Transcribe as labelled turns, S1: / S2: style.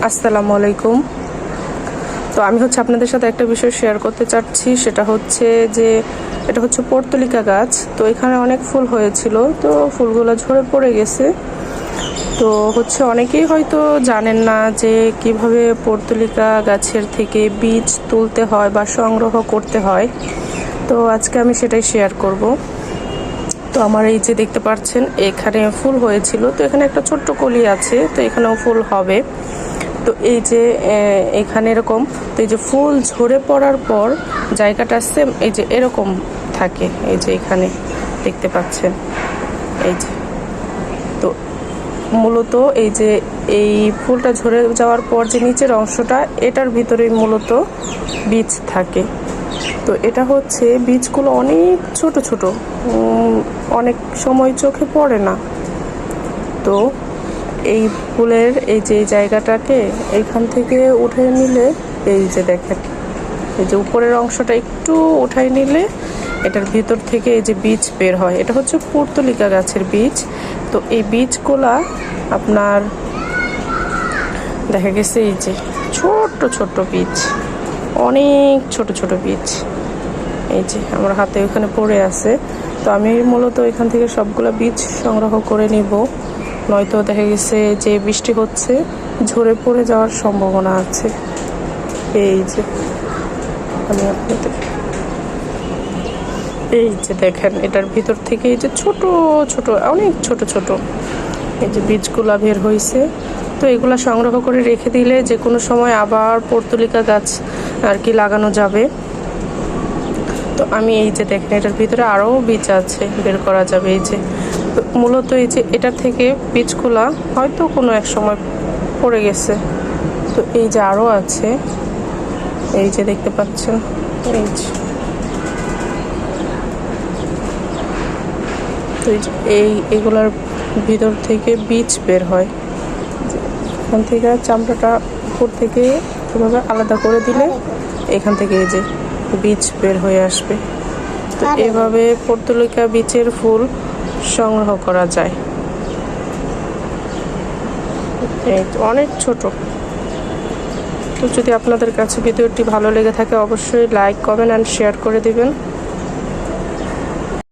S1: আসসালামু আলাইকুম। তো আমি আপনাদের সাথে একটা বিষয় শেয়ার করতে চাচ্ছি, সেটা হচ্ছে যে এটা হচ্ছে পর্তুলিকা গাছ। তো এখানে অনেক ফুল হয়েছিল, তো ফুলগুলো ঝরে পড়ে গেছে। তো অনেকেই হয়তো জানেন না যে কিভাবে পর্তুলিকা গাছের থেকে বীজ তুলতে হয় বা সংগ্রহ করতে হয়। তো আজকে আমি সেটাই শেয়ার করব। তো আমার এই যে দেখতে পাচ্ছেন এখানে ফুল হয়েছিল, তো এখানে একটা ছোট্ট কলি আছে, তো এখানেও ফুল হবে। তো এই যে এখানে এরকম, তো এই যে ফুল ঝরে পড়ার পর জায়গাটা সেম এই যে এরকম থাকে, এই যে এখানে দেখতে পাচ্ছেন এই যে। তো মূলত এই যে এই ফুলটা ঝরে যাওয়ার পর যে নিচের অংশটা, এটার ভিতরেই মূলত বীজ থাকে। তো এটা বীজগুলো অনেক ছোট ছোট, অনেক সময় চোখে পড়ে না। তো এই ফুলের এই যে জায়গাটাকে এখান থেকে উঠে নিলে, এই যে দেখেন এই যে উপরের অংশটা একটু উঠাই নিলে এটার ভিতর থেকে এই যে বীজ বের হয়। এটা হচ্ছে পর্তুলিকা গাছের বীজ। তো এই বীজগুলা আপনার দেখা গেছে এই যে ছোট ছোট বীজ, অনেক ছোট ছোট বীজ, এই যে আমার হাতে ওখানে পড়ে আছে। তো আমি মূলত এখান থেকে সবগুলা বীজ সংগ্রহ করে নিব, নয়তো দেখা গেছে যে বৃষ্টি হচ্ছে ঝরে পড়ে যাওয়ার সম্ভাবনা আছে। এই যে আমি আপনাদের এই যে দেখেন এটার ভিতর থেকে এই যে ছোট ছোট, অনেক ছোট ছোট এই যে বীজগুলা বের হয়েছে। তো এগুলা সংগ্রহ করে রেখে দিলে যে কোনো সময় আবার পর্তুলিকা গাছ আর কি লাগানো যাবে। তো আমি এই যে দেখেন এটার ভিতরে আরও বীজ আছে, বের করা যাবে। এই যে মূলত এই যে এটার থেকে বীজগুলা হয়তো কোনো এক সময় পড়ে গেছে। তো এই যে আরও আছে, এই যে দেখতে পাচ্ছেন এই যে। তো এগুলার ভিতর থেকে বীজ বের হয়, এখান থেকে চামড়াটা উপর থেকে এভাবে আলাদা করে দিলে এখান থেকে এই যে বীজ বের হয়ে আসবে। তো এভাবে পর্তুলিকা বীজের ফুল সংগ্রহ করা যায়। অনেক ছোট। তো যদি আপনাদের কাছে ভিডিওটি ভালো লেগে থাকে অবশ্যই লাইক, কমেন্ট অ্যান্ড শেয়ার করে দিবেন।